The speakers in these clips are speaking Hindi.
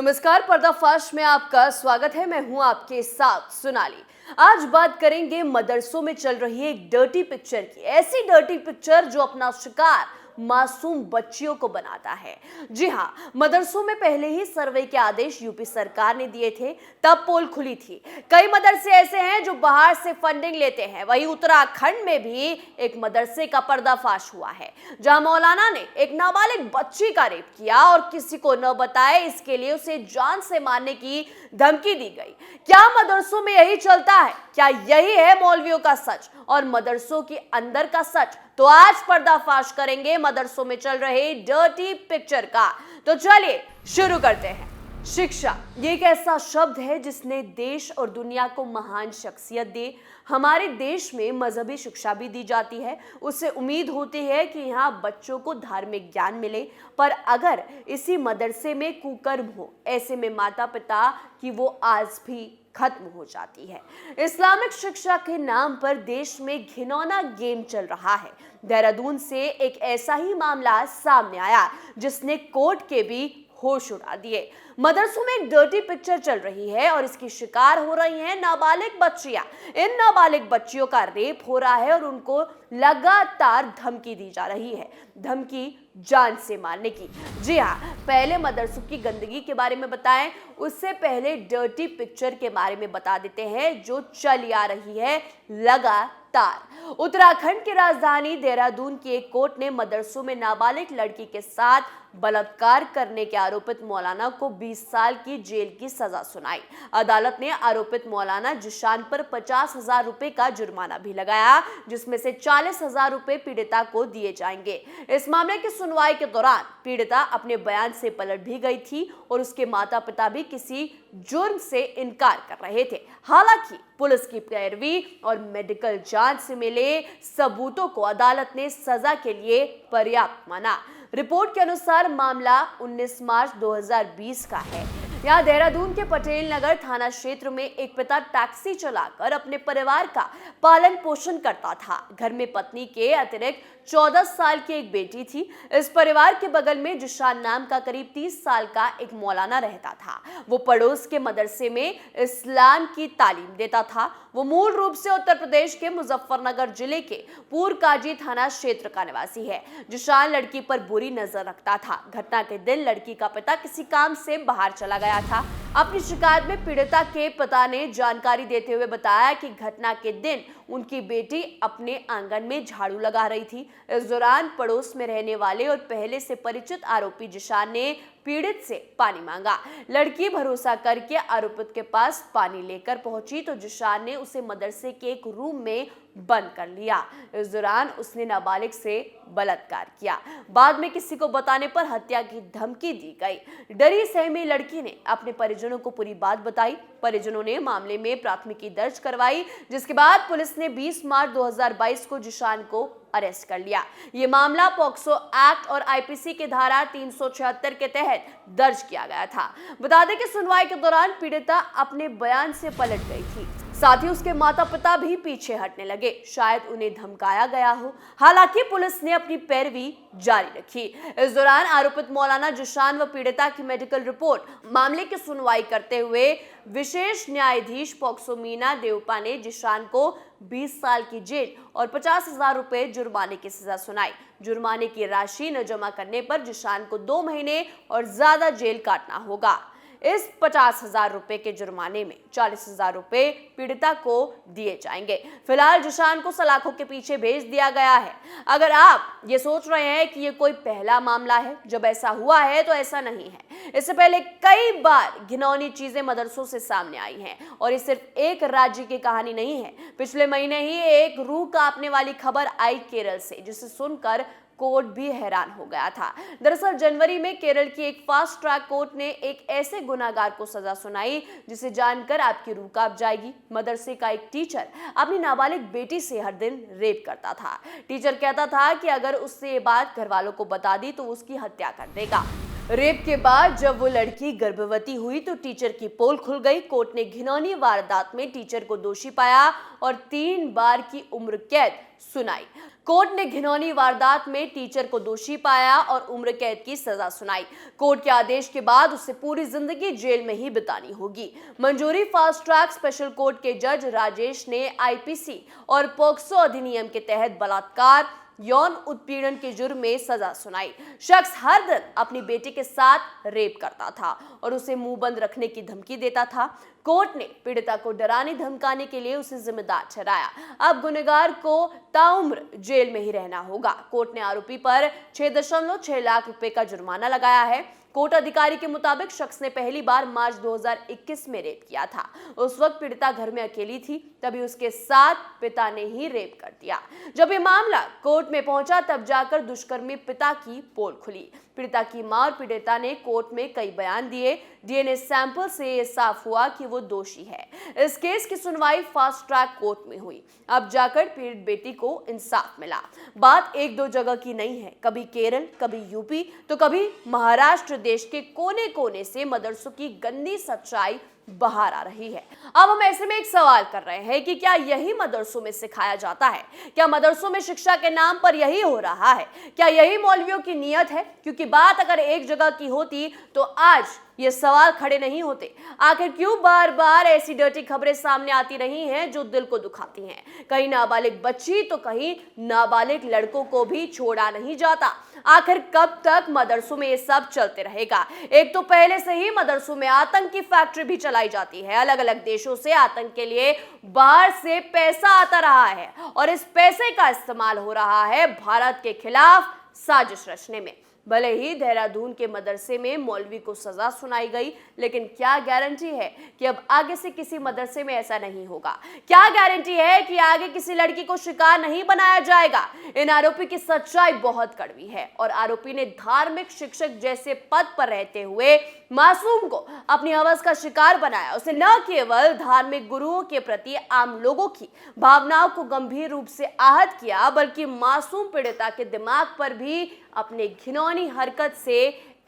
नमस्कार, पर्दाफाश में आपका स्वागत है। मैं हूं आपके साथ सोनाली। आज बात करेंगे मदरसों में चल रही एक डर्टी पिक्चर की। ऐसी डर्टी पिक्चर जो अपना शिकार मासूम बच्चियों को बनाता है। जी हां, मदरसों में पहले ही सर्वे के आदेश यूपी सरकार ने दिए थे, तब पोल खुली थी। कई मदरसे ऐसे हैं जो बाहर से फंडिंग लेते हैं। वहीं उत्तराखंड में भी एक मदरसे का पर्दाफाश हुआ है, जहां मौलाना ने एक नाबालिग बच्ची का रेप किया और किसी को न बताए इसके लिए उसे जान से मारने की धमकी दी गई। क्या मदरसों में यही चलता है? क्या यही है मौलवियों का सच और मदरसों के अंदर का सच? तो आज पर्दाफाश करेंगे मदरसों में चल रहे डर्टी पिक्चर का। तो चलिए शुरू करते हैं। शिक्षा ये एक ऐसा शब्द है जिसने देश और दुनिया को महान शख्सियत दी। हमारे देश में मजहबी शिक्षा भी दी जाती है। उससे उम्मीद होती है कि यहाँ बच्चों को धार्मिक ज्ञान मिले, पर अगर इसी मदरसे में कुकर्म हो, ऐसे में माता पिता की वो आज भी खत्म हो जाती है। इस्लामिक शिक्षा के नाम पर देश में घिनौना गेम चल रहा है। देहरादून से एक ऐसा ही मामला सामने आया जिसने कोर्ट के भी होश उड़ा दिए। मदरसों में एक डर्टी पिक्चर चल रही है और इसकी शिकार हो रही हैं नाबालिग बच्चियां। इन नाबालिग बच्चियों का रेप हो रहा है और उनको लगातार धमकी दी जा रही है, धमकी जान से मारने की। जी हाँ, पहले मदरसों की गंदगी के बारे में बताएं, उससे पहले डर्टी पिक्चर के बारे में बता देते हैं जो चली आ रही है लगातार। उत्तराखंड की राजधानी देहरादून की एक कोर्ट ने मदरसों में नाबालिग लड़की के साथ बलात्कार करने के आरोपित मौलाना को 20 साल की जेल की सजा सुनाई। अदालत ने आरोपित मौलाना जिशान पर 50,000 रुपए का जुर्माना भी लगाया, जिसमें से 40,000 रुपए पीड़िता को दिए जाएंगे। इस मामले की सुनवाई के दौरान पीड़िता अपने बयान से पलट भी गई थी और उसके माता पिता भी किसी जुर्म से इनकार कर रहे थे। हालांकि पुलिस की पैरवी और मेडिकल जांच से मिले सबूतों को अदालत ने सजा के लिए पर्याप्त माना। रिपोर्ट के अनुसार मामला 19 मार्च 2020 का है। यहाँ देहरादून के पटेल नगर थाना क्षेत्र में एक पिता टैक्सी चलाकर अपने परिवार का पालन पोषण करता था। घर में पत्नी के अतिरिक्त 14 साल की एक बेटी थी। इस परिवार के बगल में जिशान नाम का करीब 30 साल का एक मौलाना रहता था। वो पड़ोस के मदरसे में इस्लाम की तालीम देता था। वो मूल रूप से उत्तर प्रदेश के मुजफ्फरनगर जिले के पूरकाजी थाना क्षेत्र का निवासी है। जिशान लड़की पर बुरी नजर रखता था। घटना के दिन लड़की का पिता किसी काम से बाहर चला गया था। अपनी शिकायत में पीड़िता के पिता ने जानकारी देते हुए बताया कि घटना के दिन उनकी बेटी अपने आंगन में झाड़ू लगा रही थी। इस दौरान पड़ोस में रहने वाले और पहले से परिचित आरोपी जिशान ने पीड़ित से पानी मांगा। लड़की भरोसा करके आरोपित के पास पानी लेकर पहुंची तो जिशान ने उसे मदरसे के एक रूम में बंद कर लिया। इस दौरान उसने नाबालिग से बलात्कार किया। बाद में किसी को बताने पर हत्या की धमकी दी गई। डरी सहमी लड़की ने अपने परिजनों को पूरी बात बताई। परिजनों ने मामले में प्राथमिकी दर्ज करवाई, जिसके बाद पुलिस ने 20 मार्च 2022 को जिशान को अरेस्ट कर लिया। ये मामला पॉक्सो एक्ट और आईपीसी के धारा 376 के तहत दर्ज किया गया था। बता दें कि सुनवाई के दौरान पीड़िता अपने बयान से पलट गई थी। साथ ही उसके माता पिता भी पीछे हटने लगे, शायद उन्हें धमकाया गया हो। हालांकि पुलिस ने अपनी पैरवी जारी रखी। इस दौरान आरोपित मौलाना जिशान व पीड़िता की मेडिकल रिपोर्ट मामले की सुनवाई करते हुए विशेष न्यायाधीश पॉक्सो मीना देवपा ने जिशान को 20 साल की जेल और 50,000 रुपए जुर्माने की सजा सुनाई। जुर्माने की राशि न जमा करने पर जिशान को 2 महीने और ज्यादा जेल काटना होगा। इस 50,000 रुपए के जुर्माने में 40,000 रुपए पीड़िता को दिए जाएंगे। फिलहाल जिशान को सलाखों के पीछे भेज दिया गया है। अगर आप ये सोच रहे हैं कि ये कोई पहला मामला है जब ऐसा हुआ है, तो ऐसा नहीं है। इससे पहले कई बार घिनौनी चीजें मदरसों से सामने आई हैं और ये सिर्फ एक राज्य की कहानी नहीं है। पिछले महीने ही एक रूह कांपने वाली खबर आई केरल से, जिसे सुनकर कोर्ट भी हैरान हो गया था। दरअसल जनवरी में केरल की एक फास्ट ट्रैक कोर्ट ने एक ऐसे गुनाहगार को सजा सुनाई जिसे जानकर आपकी रूह कांप जाएगी। मदरसे का एक टीचर अपनी नाबालिग बेटी से हर दिन रेप करता था। टीचर कहता था कि अगर उससे ये बात घर वालों को बता दी तो उसकी हत्या कर देगा। रेप के बाद जब वो लड़की गर्भवती हुई तो टीचर की पोल खुल गई। कोर्ट ने घिनौनी वारदात में टीचर को दोषी पाया और 3 बार की उम्र कैद सुनाई। कोर्ट ने घिनौनी वारदात में टीचर को दोषी पाया और उम्र कैद की सजा सुनाई। कोर्ट के आदेश के बाद उसे पूरी जिंदगी जेल में ही बितानी होगी। मंजूरी फास्ट ट्रैक स्पेशल कोर्ट के जज राजेश ने आईपीसी और पोक्सो अधिनियम के तहत बलात्कार, यौन उत्पीड़न के जुर्म में सजा सुनाई। शख्स हर दिन अपनी बेटी के साथ रेप करता था और उसे मुंह बंद रखने की धमकी देता था। कोर्ट ने पीड़िता को डराने धमकाने के लिए उसे जिम्मेदार ठहराया। अब गुनहगार को ताउम्र जेल में ही रहना होगा। कोर्ट ने आरोपी पर 6.6 लाख रुपए का जुर्माना लगाया है। कोर्ट अधिकारी के मुताबिक शख्स ने पहली बार मार्च 2021 में रेप किया था। उस वक्त पीड़िता घर में अकेली थी, तभी उसके साथ पिता ने ही रेप कर दिया। जब ये मामला कोर्ट में पहुंचा तब जाकर दुष्कर्मी पिता की पोल खुली। पीड़िता की मां और पीड़िता ने कोर्ट में कई बयान दिए। डीएनए सैंपल से ये साफ हुआ कि वो दोषी है। इस केस की सुनवाई फास्ट ट्रैक कोर्ट में हुई। अब जाकर पीड़ित बेटी को इंसाफ मिला। बात एक दो जगह की नहीं है, कभी केरल, कभी यूपी तो कभी महाराष्ट्र। देश के कोने कोने से मदरसों की गंदी सच्चाई बाहर आ रही है। अब हम ऐसे में एक सवाल कर रहे हैं कि क्या यही मदरसों में सिखाया जाता है? क्या मदरसों में शिक्षा के नाम पर यही हो रहा है? क्या यही मौलवियों की नीयत है? क्योंकि बात अगर एक जगह की होती तो आज ये सवाल खड़े नहीं होते। आखिर क्यों बार बार ऐसी डर्टी खबरें सामने आती रही हैं जो दिल को दुखाती हैं? कहीं नाबालिग बच्ची तो कहीं नाबालिग लड़कों को भी छोड़ा नहीं जाता। आखिर कब तक मदरसों में ये सब चलते रहेगा? एक तो पहले से ही मदरसों में आतंक की फैक्ट्री भी चलाई जाती है। अलग अलग देशों से आतंक के लिए बाहर से पैसा आता रहा है और इस पैसे का इस्तेमाल हो रहा है भारत के खिलाफ साजिश रचने में। भले ही देहरादून के मदरसे में मौलवी को सजा सुनाई गई, लेकिन क्या गारंटी है कि अब आगे से किसी मदरसे में ऐसा नहीं होगा? क्या गारंटी है कि आगे किसी लड़की को शिकार नहीं बनाया जाएगा? इन आरोपी की सच्चाई बहुत कड़वी है और आरोपी ने धार्मिक शिक्षक जैसे पद पर रहते हुए मासूम को अपनी हवस का शिकार बनाया। उसे न केवल धार्मिक गुरुओं के प्रति आम लोगों की भावनाओं को गंभीर रूप से आहत किया, बल्कि मासूम पीड़िता के दिमाग पर भी अपने घिनौनी हरकत से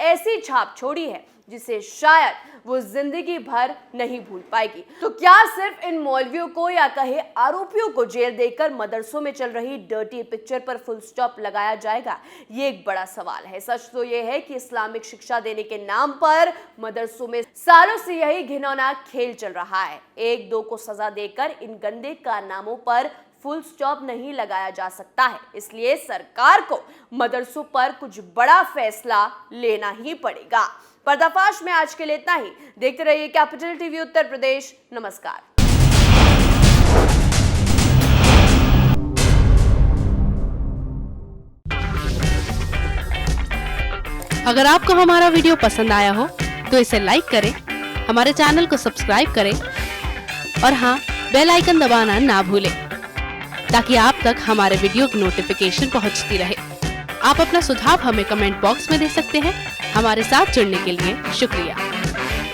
ऐसी छाप छोड़ी है जिसे शायद वो जिंदगी भर नहीं भूल पाएगी। तो क्या सिर्फ इन मौलवियों को या कहे आरोपियों को जेल देकर मदरसों में चल रही डर्टी पिक्चर पर फुल स्टॉप लगाया जाएगा? ये एक बड़ा सवाल है। सच तो ये है कि इस्लामिक शिक्षा देने के नाम पर मदरसों में सालों से यही घिनौना खेल चल रहा है। एक दो को सजा देकर इन गंदे कारनामों पर फुल स्टॉप नहीं लगाया जा सकता है। इसलिए सरकार को मदरसों पर कुछ बड़ा फैसला लेना ही पड़ेगा। पर्दाफाश में आज के लिए इतना ही। देखते रहिए कैपिटल टीवी उत्तर प्रदेश। नमस्कार। अगर आपको हमारा वीडियो पसंद आया हो तो इसे लाइक करें, हमारे चैनल को सब्सक्राइब करें और हाँ, बेल आइकन दबाना ना भूलें ताकि आप तक हमारे वीडियो की नोटिफिकेशन पहुंचती रहे। आप अपना सुझाव हमें कमेंट बॉक्स में दे सकते हैं। हमारे साथ जुड़ने के लिए शुक्रिया।